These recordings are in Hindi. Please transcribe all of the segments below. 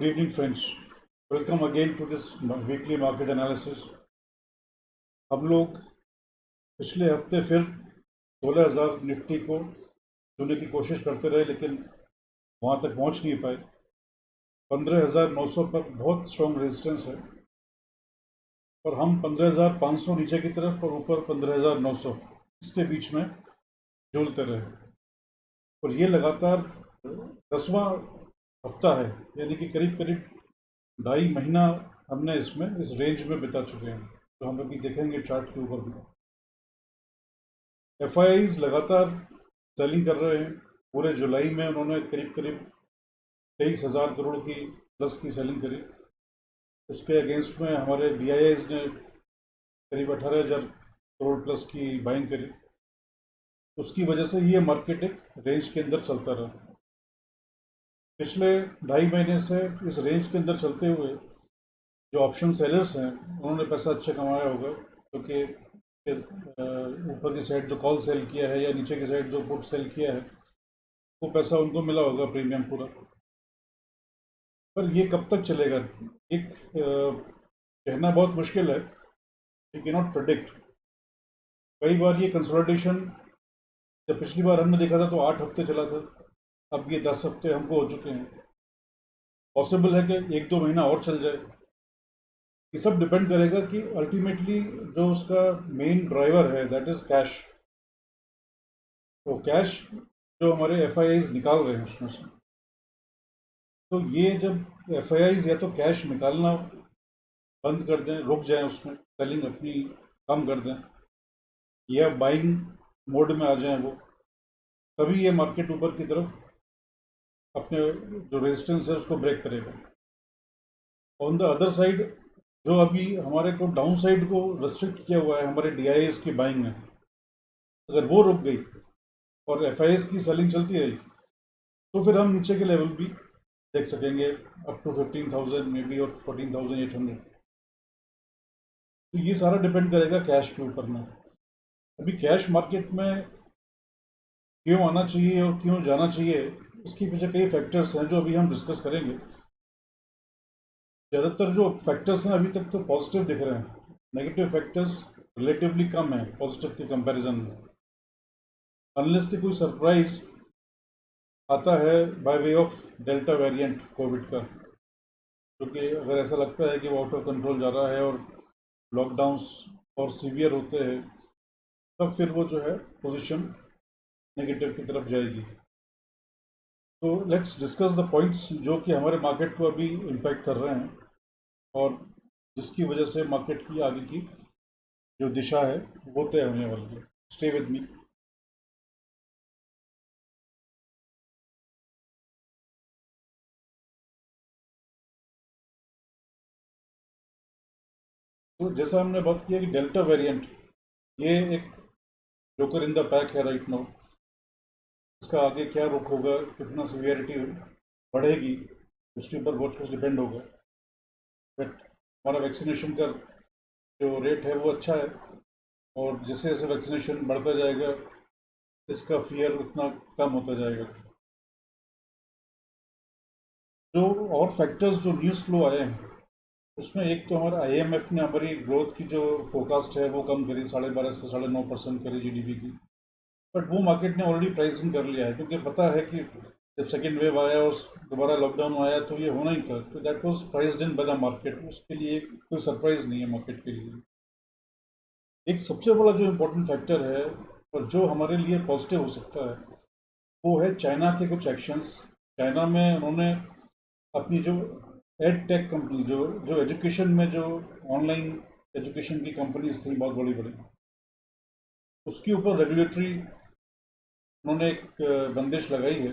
Good evening, friends. Welcome again to this weekly market analysis. हम लोग पिछले हफ्ते फिर 16,000 निफ्टी को छूने की कोशिश करते रहे, लेकिन वहाँ तक पहुँच नहीं पाए। 15,900 पर बहुत स्ट्रॉन्ग रेजिस्टेंस है और हम 15,500 नीचे की तरफ और ऊपर 15,900 इसके बीच में झूलते रहे। और ये लगातार 10वां हफ्ता है, यानी कि करीब करीब 2.5 महीना हमने इसमें इस रेंज में बिता चुके हैं। तो हम अभी देखेंगे चार्ट के ऊपर भी एफआईआईज लगातार सेलिंग कर रहे हैं। पूरे जुलाई में उन्होंने करीब करीब 23,000 करोड़ की प्लस की सेलिंग करी। उसके अगेंस्ट में हमारे बीआईआईज ने करीब 18,000 करोड़ प्लस की बाइंग करी। उसकी वजह से ये मार्केट एक रेंज के अंदर चलता रहा। पिछले 2.5 महीने से इस रेंज के अंदर चलते हुए जो ऑप्शन सेलर्स हैं उन्होंने पैसा अच्छा कमाया होगा, क्योंकि ऊपर की साइड जो कॉल सेल किया है या नीचे की साइड जो पुट सेल किया है वो पैसा उनको मिला होगा, प्रीमियम पूरा। पर ये कब तक चलेगा, एक कहना बहुत मुश्किल है। You can not predict. कई बार ये कंसोलिडेशन, जब पिछली बार हमने देखा था तो 8 हफ्ते चला था, अब ये 10 हफ्ते हमको हो चुके हैं। पॉसिबल है कि 1-2 महीना और चल जाए। ये सब डिपेंड करेगा कि अल्टीमेटली जो उसका मेन ड्राइवर है दैट इज़ कैश। तो कैश जो हमारे एफआईआईज निकाल रहे हैं उसमें से, तो ये जब एफआईआईज या तो कैश निकालना बंद कर दें, रुक जाएं, उसमें सेलिंग अपनी कम कर दें या बाइंग मोड में आ जाएं वो, तभी ये मार्केट ऊपर की तरफ अपने जो रेजिस्टेंस है उसको ब्रेक करेगा। ऑन द अदर साइड जो अभी हमारे को डाउन साइड को रेस्ट्रिक्ट किया हुआ है हमारे डीआईएस की बाइंग में, अगर वो रुक गई और एफआईएस की सेलिंग चलती रही तो फिर हम नीचे के लेवल भी देख सकेंगे, अप टू 15,000 मे बी और 14,800। तो ये सारा डिपेंड करेगा कैश के ऊपर में। अभी कैश मार्केट में क्यों आना चाहिए और क्यों जाना चाहिए, इसके पीछे कई फैक्टर्स हैं जो अभी हम डिस्कस करेंगे। ज़्यादातर जो फैक्टर्स हैं अभी तक तो पॉजिटिव दिख रहे हैं, नेगेटिव फैक्टर्स रिलेटिवली कम है पॉजिटिव के कंपैरिजन में। अनलेस कि कोई सरप्राइज आता है by way of delta variant Covid का, क्योंकि अगर ऐसा लगता है कि वो आउट ऑफ कंट्रोल जा रहा है और लॉकडाउन्स और सीवियर होते हैं, तब फिर वो जो है पोजीशन नेगेटिव की तरफ जाएगी। तो लेट्स डिस्कस द पॉइंट्स जो कि हमारे मार्केट को अभी इम्पैक्ट कर रहे हैं और जिसकी वजह से मार्केट की आगे की जो दिशा है वो तय होने वाली है। Stay with me. तो जैसा हमने बात किया कि डेल्टा वेरिएंट ये एक जोकर इन द पैक है राइट नाउ। इसका आगे क्या रुख होगा, कितना सीवियरिटी बढ़ेगी, उसके ऊपर बहुत कुछ डिपेंड होगा। बट हमारा वैक्सीनेशन का जो रेट है वो अच्छा है और जैसे जैसे वैक्सीनेशन बढ़ता जाएगा इसका फियर उतना कम होता जाएगा। जो और फैक्टर्स जो न्यूज़ फ्लो आए हैं उसमें एक तो हमारा आईएमएफ ने हमारी ग्रोथ की जो फोरकास्ट है वो कम करी, 12.5 से 9.5% करी जीडीपी की। बट वो मार्केट ने ऑलरेडी प्राइसिंग कर लिया है, क्योंकि पता है कि जब सेकेंड वेव आया और दोबारा लॉकडाउन आया तो ये होना ही था। तो that was priced in by the market, उसके लिए कोई सरप्राइज नहीं है मार्केट के लिए। एक सबसे बड़ा जो इम्पोर्टेंट फैक्टर है और जो हमारे लिए पॉजिटिव हो सकता है वो है चाइना के कुछ एक्शंस। चाइना में उन्होंने अपनी जो एड टेक कंपनी, जो जो एजुकेशन में जो ऑनलाइन एजुकेशन की कंपनीज थी बहुत बड़ी बड़ी, उसके ऊपर रेगुलेटरी उन्होंने एक बंदिश लगाई है,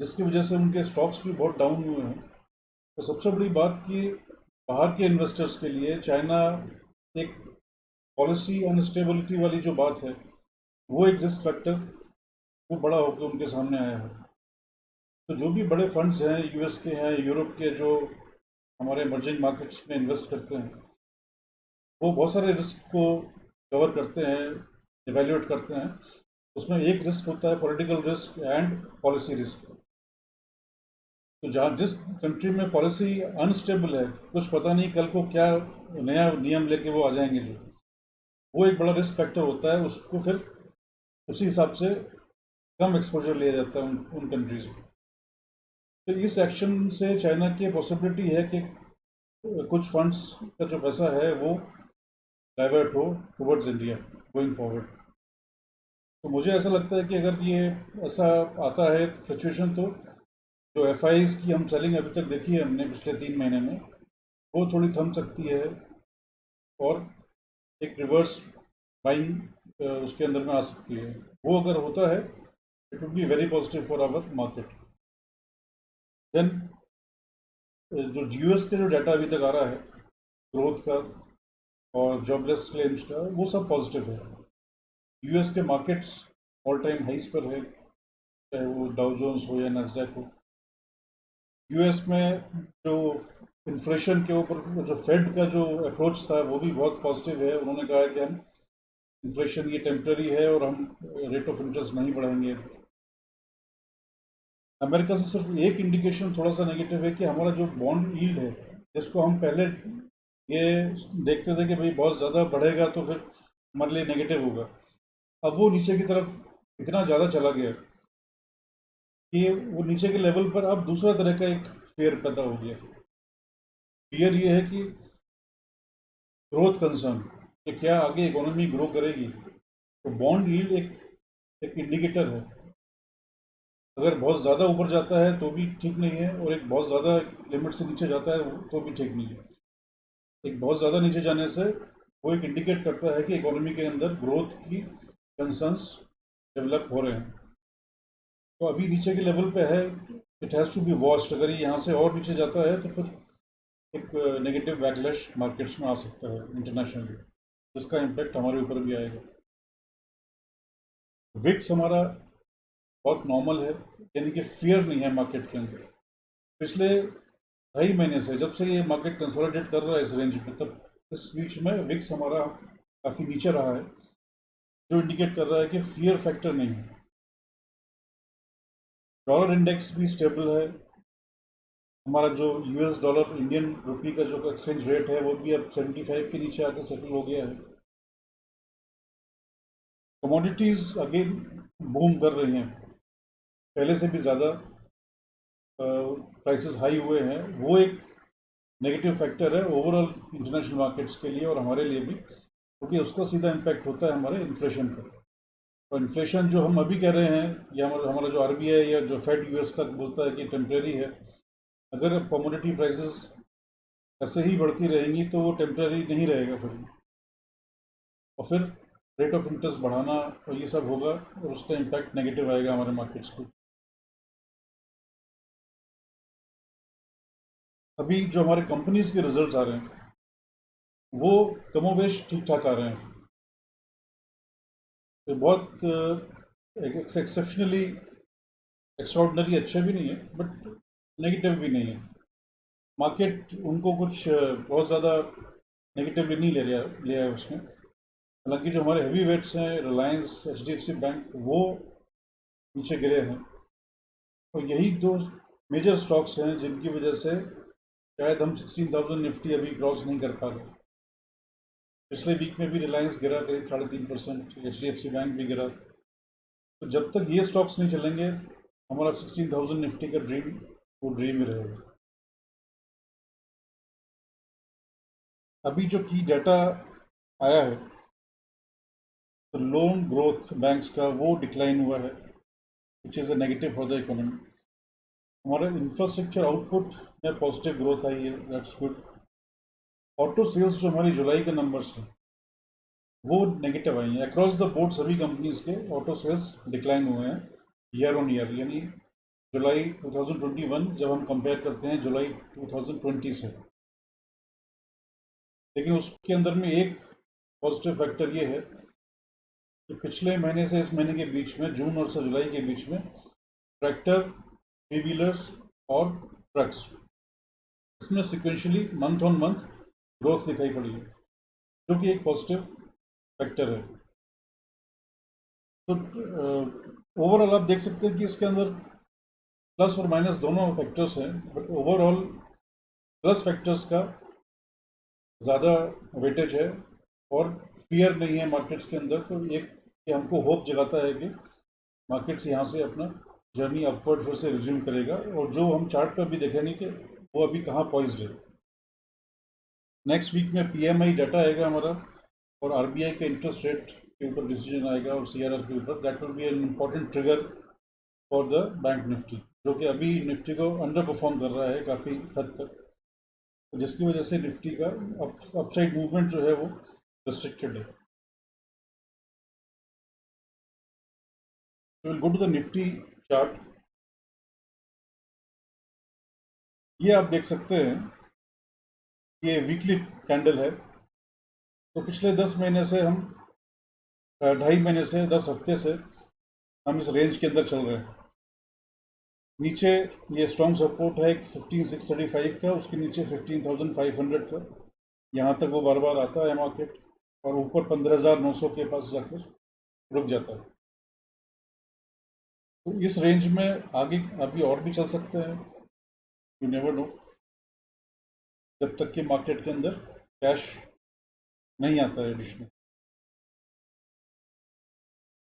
जिसकी वजह से उनके स्टॉक्स भी बहुत डाउन हुए हैं। तो सबसे बड़ी बात कि बाहर के इन्वेस्टर्स के लिए चाइना एक पॉलिसी अनस्टेबिलिटी वाली जो बात है वो एक रिस्क फैक्टर वो बड़ा होकर उनके सामने आया है। तो जो भी बड़े फंड्स हैं यूएस के हैं, यूरोप के, जो हमारे इमर्जिंग मार्केट्स में इन्वेस्ट करते हैं, वो बहुत सारे रिस्क को कवर करते हैं, इवेल्युएट करते हैं। उसमें एक रिस्क होता है political risk and policy risk. तो जहाँ जिस कंट्री में पॉलिसी अनस्टेबल है, कुछ पता नहीं कल को क्या नया नियम लेके वो आ जाएंगे, जो वो एक बड़ा रिस्क फैक्टर होता है, उसको फिर उसी हिसाब से कम एक्सपोजर लिया जाता है उन कंट्रीज में। तो इस एक्शन से चाइना की पॉसिबिलिटी है कि कुछ फंड्स का जो पैसा है वो डाइवर्ट हो टुवर्ड्स इंडिया गोइंग फॉरवर्ड। तो मुझे ऐसा लगता है कि अगर ये ऐसा आता है सिचुएशन, तो जो एफ की हम सेलिंग अभी तक देखी है हमने पिछले 3 महीने में, वो थोड़ी थम सकती है, और एक रिवर्स बाइंग उसके अंदर में आ सकती है। वो अगर होता है, it would be very positive for our market. Then जो यूएस के जो डाटा अभी तक आ रहा है ग्रोथ का और जॉबलेस क्लेम्स का, वो सब पॉजिटिव है। यूएस के मार्केट्स ऑल टाइम हाइस पर है, चाहे वो डाउ जोन्स हो या नैस्डैक हो। यूएस में जो इन्फ्लेशन के ऊपर जो फेड का जो अप्रोच था वो भी बहुत पॉजिटिव है। उन्होंने कहा है कि हम इन्फ्लेशन ये टेम्प्रेरी है और हम रेट ऑफ इंटरेस्ट नहीं बढ़ाएंगे। अमेरिका से सिर्फ एक इंडिकेशन थोड़ा सा नेगेटिव है कि हमारा जो बॉन्ड यील्ड है, जिसको हम पहले ये देखते थे कि भाई बहुत ज़्यादा बढ़ेगा तो फिर हमारे लिए नेगेटिव होगा, अब वो नीचे की तरफ इतना ज़्यादा चला गया कि वो नीचे के लेवल पर अब दूसरा तरह का एक फेयर पैदा हो गया। फियर ये है कि ग्रोथ कंसर्न, कि क्या आगे इकोनॉमी ग्रो करेगी। तो बॉन्ड यील्ड एक इंडिकेटर है। अगर बहुत ज़्यादा ऊपर जाता है तो भी ठीक नहीं है, और एक बहुत ज़्यादा लिमिट से नीचे जाता है तो भी ठीक नहीं है। एक बहुत ज़्यादा नीचे जाने से वो एक इंडिकेट करता है कि इकोनॉमी के अंदर ग्रोथ की कंसर्न्स डेवलप हो रहे हैं। तो अभी नीचे के लेवल पे है, it has to be watched. अगर ये यहाँ से और नीचे जाता है तो फिर एक नेगेटिव बैकलैश मार्केट्स में आ सकता है इंटरनेशनली, जिसका इम्पैक्ट हमारे ऊपर भी आएगा। विक्स हमारा बहुत नॉर्मल है, यानी कि फियर नहीं है मार्केट के अंदर। पिछले 2.5 महीने से, जब से ये मार्केट कंसोलिडेट कर रहा है इस रेंज में, तब इस बीच में विक्स हमारा काफ़ी नीचे रहा है, जो इंडिकेट कर रहा है कि फियर फैक्टर नहीं है। डॉलर इंडेक्स भी स्टेबल है। हमारा जो यूएस डॉलर इंडियन रुपी का जो एक्सचेंज रेट है वो भी अब 75 के नीचे आके सेटल हो गया है। कमोडिटीज़ अगेन बूम कर रही हैं, पहले से भी ज़्यादा प्राइसेस हाई हुए हैं। वो एक नेगेटिव फैक्टर है ओवरऑल इंटरनेशनल मार्केट्स के लिए और हमारे लिए भी, क्योंकि उसका सीधा इम्पैक्ट होता है हमारे इन्फ्लेशन पर। और इन्फ्लेशन जो हम अभी कह रहे हैं, या हमारा हमारा जो आरबीआई या जो फेड यूएस का बोलता है कि टेम्प्रेरी है, अगर कमोडिटी प्राइसेस ऐसे ही बढ़ती रहेंगी तो वो टेम्प्रेरी नहीं रहेगा फिर, और फिर रेट ऑफ इंटरेस्ट बढ़ाना और ये सब होगा, और उसका इम्पैक्ट नेगेटिव आएगा हमारे मार्केट्स को। अभी जो हमारे कंपनीज के रिजल्ट्स आ रहे हैं वो कमोबेश ठीक ठाक आ रहे हैं। तो बहुत एक्सेप्शनली एक्स्ट्रॉर्डनरी अच्छे भी नहीं है, बट नेगेटिव भी नहीं है। मार्केट उनको कुछ बहुत ज़्यादा नेगेटिवली नहीं ले रहा है उसमें। हालांकि जो हमारे हैवी वेट्स हैं, रिलायंस, एचडीएफसी बैंक, वो नीचे गिरे हैं। तो यही दो मेजर स्टॉक्स हैं जिनकी वजह से शायद हम 16,000 निफ्टी अभी क्रॉस नहीं कर पा रहे। पिछले वीक में भी रिलायंस गिरा करीब 3.5%, एचडीएफसी बैंक भी गिरा। तो जब तक ये स्टॉक्स नहीं चलेंगे, हमारा 16,000 निफ्टी का ड्रीम वो ड्रीम ही रहेगा। अभी जो की डाटा आया है, तो लोन ग्रोथ बैंक्स का वो डिक्लाइन हुआ है, which is a negative for the economy. हमारे इंफ्रास्ट्रक्चर आउटपुट में पॉजिटिव ग्रोथ आई है, दैट्स गुड। ऑटो सेल्स जो हमारी जुलाई के नंबर्स हैं वो नेगेटिव आई हैं अक्रॉस द बोर्ड। सभी कंपनीज के ऑटो सेल्स डिक्लाइन हुए हैं ईयर ऑन ईयर, यानी जुलाई 2021 जब हम कंपेयर करते हैं जुलाई 2020 से। लेकिन उसके अंदर में एक पॉजिटिव फैक्टर ये है कि पिछले महीने से इस महीने के बीच में, जून और से जुलाई के बीच में, ट्रैक्टर, थ्री व्हीलर्स और ट्रक्स, इसमें sequentially month on month growth दिखाई पड़ी है, जो कि एक पॉजिटिव फैक्टर है। तो ओवरऑल आप देख सकते हैं कि इसके अंदर प्लस और माइनस दोनों फैक्टर्स हैं, बट ओवरऑल प्लस फैक्टर्स का ज़्यादा वेटेज है और फियर नहीं है मार्केट्स के अंदर। तो ये हमको होप जगाता है कि मार्केट्स यहाँ से अपना जर्नी अपवर्ड फिर से रिज्यूम करेगा, और जो हम चार्ट पर भी देखेंगे कि वो अभी कहाँ पॉइज्ड है। नेक्स्ट वीक में पीएमआई डाटा आएगा हमारा, और आरबीआई के इंटरेस्ट रेट के ऊपर डिसीजन आएगा और सीआरआर के ऊपर। That will be an important trigger for the bank Nifty, जो कि अभी निफ्टी को अंडर परफॉर्म कर रहा है काफ़ी हद तक, जिसकी वजह से निफ्टी का अपसाइड मूवमेंट जो है वो रिस्ट्रिक्टेड है। Will go to the Nifty chart. ये आप देख सकते हैं, ये वीकली कैंडल है। तो पिछले 10 महीने से हम 2.5 महीने से 10 हफ्ते से हम इस रेंज के अंदर चल रहे हैं। नीचे ये स्ट्रॉन्ग सपोर्ट है 15,635 का, उसके नीचे 15,500 का, यहाँ तक वो बार बार आता है मार्केट, और ऊपर 15,900 के पास जाकर रुक जाता है। तो इस रेंज में आगे अभी और भी चल सकते हैं, यू नेवर नो, जब तक कि मार्केट के अंदर कैश नहीं आता है एडिशनल।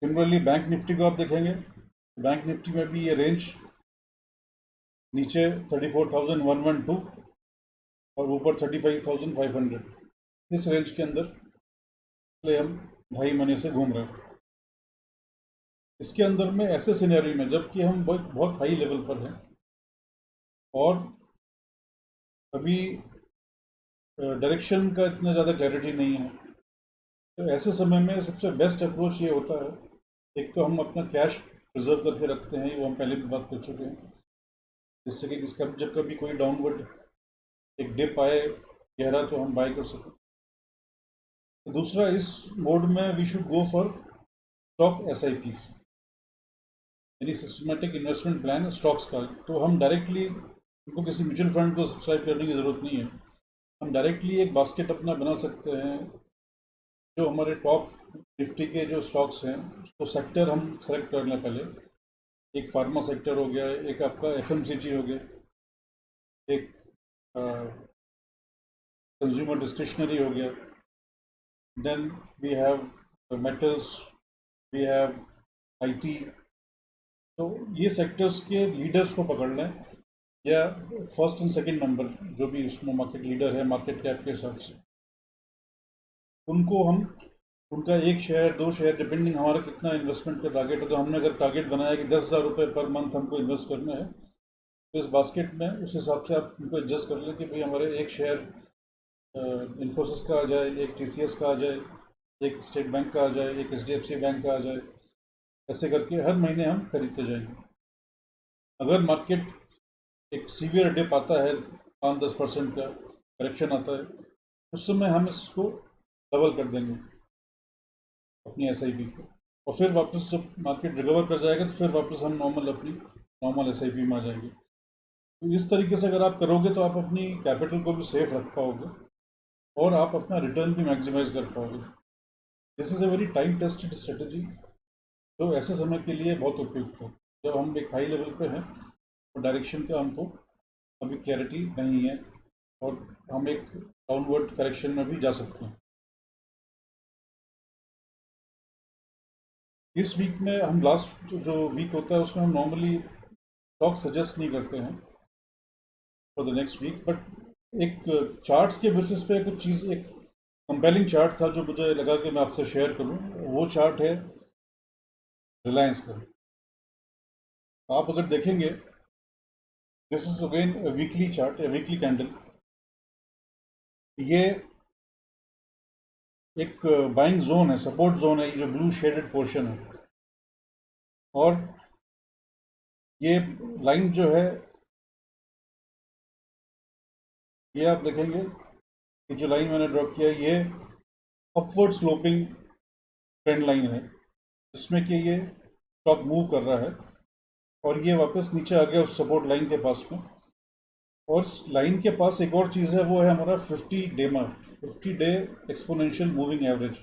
सिमिलरली बैंक निफ्टी को आप देखेंगे, बैंक निफ्टी में भी ये रेंज नीचे 34,112 और ऊपर 35,500, इस रेंज के अंदर हम 2.5 महीने से घूम रहे हैं। इसके अंदर में ऐसे सिनेरियो में जबकि हम बहुत बहुत हाई लेवल पर हैं और अभी डायरेक्शन का इतना ज़्यादा क्लैरिटी नहीं है, तो ऐसे समय में सबसे बेस्ट अप्रोच ये होता है, एक तो हम अपना कैश रिजर्व करके रखते हैं, वो हम पहले भी बात कर चुके हैं, जिससे कि इसका जब कभी कोई डाउनवर्ड एक डिप आए गहरा तो हम बाय कर सकें। तो दूसरा, इस मोड में we should go for stock SIPs, यानी सिस्टमेटिक इन्वेस्टमेंट प्लान स्टॉक्स का। तो हम डायरेक्टली उनको किसी म्यूचुअल फंड को सब्सक्राइब करने की ज़रूरत नहीं है, हम डायरेक्टली एक बास्केट अपना बना सकते हैं। जो हमारे टॉप निफ्टी के जो स्टॉक्स हैं उसको सेक्टर हम सेलेक्ट कर लें पहले। एक फार्मा सेक्टर हो गया, एक आपका एफएमसीजी हो गया, एक कंज्यूमर डिस्क्रिशनरी हो गया, then we have metals, we have IT. तो ये सेक्टर्स के लीडर्स को पकड़ लें, या फर्स्ट एंड सेकंड नंबर जो भी उसमें मार्केट लीडर है मार्केट कैप के हिसाब से, उनको हम उनका 1 शेयर 2 शेयर डिपेंडिंग हमारा कितना इन्वेस्टमेंट का टारगेट है। तो हमने अगर टारगेट बनाया कि 10,000 रुपये पर मंथ हमको इन्वेस्ट करना है, तो इस बास्केट में उस हिसाब से आप उनको एडजस्ट कर लें कि भाई हमारे 1 शेयर इन्फोसिस का आ जाए, एक टीसीएस का आ जाए, एक स्टेट बैंक का आ जाए, एक एचडीएफसी बैंक का आ जाए। ऐसे करके हर महीने हम खरीदते जाएंगे। अगर मार्केट एक सीवियर डिप आता है, 5-10% का करेक्शन आता है, उस समय हम इसको डबल कर देंगे अपनी एसआईपी को, और फिर वापस जब मार्केट रिकवर कर जाएगा तो फिर वापस हम अपनी नॉर्मल एसआईपी में आ जाएंगे। तो इस तरीके से अगर आप करोगे तो आप अपनी कैपिटल को भी सेफ रख पाओगे और आप अपना रिटर्न भी मैक्सिमाइज कर पाओगे। This is a very time tested strategy, जो ऐसे समय के लिए बहुत उपयुक्त है जब हम एक हाई लेवल पे हैं और डायरेक्शन का हमको अभी क्लैरिटी नहीं है और हम एक डाउनवर्ड करेक्शन में भी जा सकते हैं। इस वीक में हम लास्ट जो वीक होता है उसमें हम नॉर्मली स्टॉक सजेस्ट नहीं करते हैं for the next week, but एक चार्ट्स के बेसिस पे कुछ चीज़, एक कंपेलिंग चार्ट था जो मुझे लगा कि मैं आपसे शेयर करूं। वो चार्ट है रिलायंस का। आप अगर देखेंगे, this is again weekly chart, weekly candle. ये एक बाइंग जोन है, सपोर्ट जोन है, ये जो ब्लू शेडेड पोर्शन है, और ये लाइन जो है, ये आप देखेंगे कि जो लाइन मैंने ड्रॉ किया है, ये अपवर्ड स्लोपिंग ट्रेंड लाइन है, जिसमें कि ये स्टॉक मूव कर रहा है और ये वापस नीचे आ गया उस सपोर्ट लाइन के पास में। और इस लाइन के पास एक और चीज़ है, वो है हमारा 50 डे एक्सपोनेंशियल मूविंग एवरेज।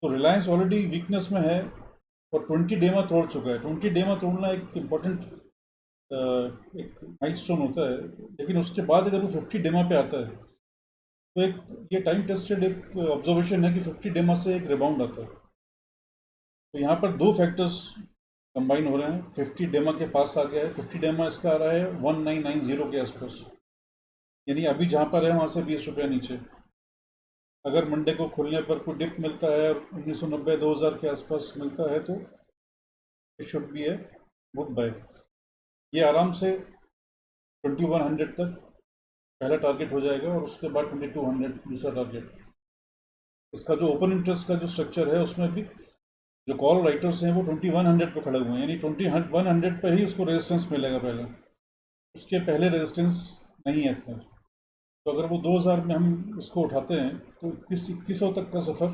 तो रिलायंस ऑलरेडी वीकनेस में है और 20 डे में तोड़ चुका है। 20 डे में तोड़ना एक इम्पॉर्टेंट एक माइलस्टोन होता है, लेकिन उसके बाद अगर वो 50 डेमा पे आता है तो एक ये टाइम टेस्टेड एक ऑब्जर्वेशन है कि 50 डेमा से एक रिबाउंड आता है। तो यहाँ पर दो फैक्टर्स कंबाइन हो रहे हैं। 50 डेमा के पास आ गया है, 50 डेमा इसका आ रहा है 1990 के आसपास, यानी अभी जहाँ पर है वहाँ से 20 रुपया नीचे। अगर मंडे को खुलने पर कोई डिप मिलता है और 1990-2000 के आसपास मिलता है तो it should be a good buy. ये आराम से 2100 तक पहला टारगेट हो जाएगा और उसके बाद 2200 दूसरा टारगेट। इसका जो ओपन इंटरेस्ट का जो स्ट्रक्चर है उसमें भी जो कॉल राइटर्स हैं वो 2100 पे खड़े हुए हैं, यानी 2100 पे ही उसको रेजिस्टेंस मिलेगा पहले, उसके पहले रेजिस्टेंस नहीं है इतना। तो अगर वो 2000 में हम इसको उठाते हैं तो 2100 तक का सफ़र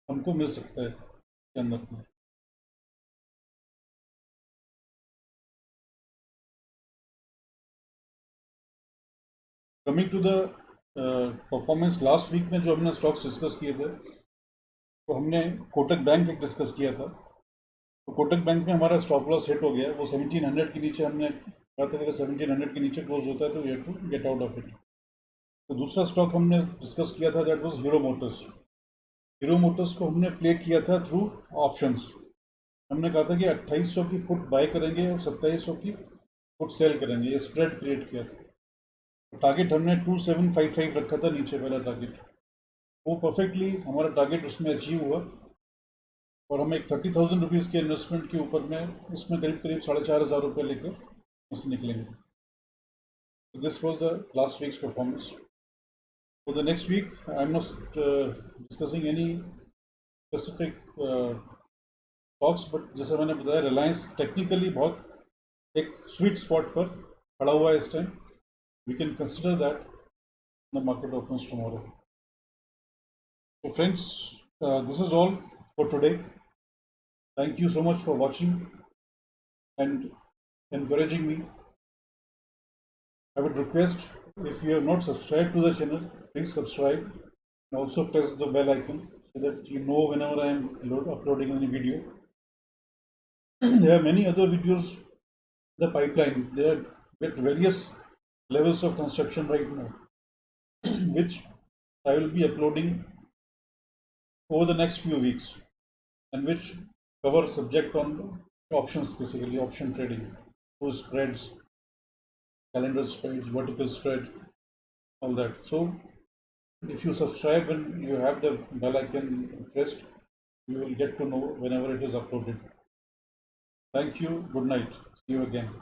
हमको मिल सकता है के अंदर में। Coming to the performance, last week में जो हमने स्टॉक्स डिस्कस किए थे तो हमने कोटक बैंक एक डिस्कस किया था। तो कोटक बैंक में हमारा स्टॉप लॉस हिट हो गया, वो 1700 के नीचे हमने कहा था कि 1700 के नीचे क्लोज होता है तो we have to get out of it. तो दूसरा स्टॉक हमने डिस्कस किया था that was Hero Motors. Hero Motors को हमने प्ले किया था थ्रू ऑप्शंस। हमने कहा था कि 2800 की पुट बाय करेंगे और 2700 की पुट सेल करेंगे, ये स्प्रेड क्रिएट किया था। तो टारगेट हमने 2755 रखा था नीचे पहला टारगेट, वो परफेक्टली हमारा टारगेट उसमें अचीव हुआ और हम एक 30,000 रुपीज़ के इन्वेस्टमेंट के ऊपर में इसमें करीब करीब 4,500 रुपये लेकर इससे निकलेंगे। So this was the last week's performance. For the next week, I'm not discussing any specific stocks, but जैसे मैंने बताया रिलायंस टेक्निकली बहुत एक स्वीट स्पॉट पर खड़ा हुआ है इस time. We can consider that the market opens tomorrow. So friends, this is all for today. Thank you so much for watching and encouraging me. I would request, if you have not subscribed to the channel, please subscribe and also press the bell icon so that you know whenever I am uploading any video. There are many other videos in the pipeline. They are at various levels of construction right now, which I will be uploading over the next few weeks, and which cover subject on options, basically option trading, those spreads, calendar spreads, vertical spread, all that. So if you subscribe and you have the bell icon pressed, you will get to know whenever it is uploaded. Thank you. Good night. See you again.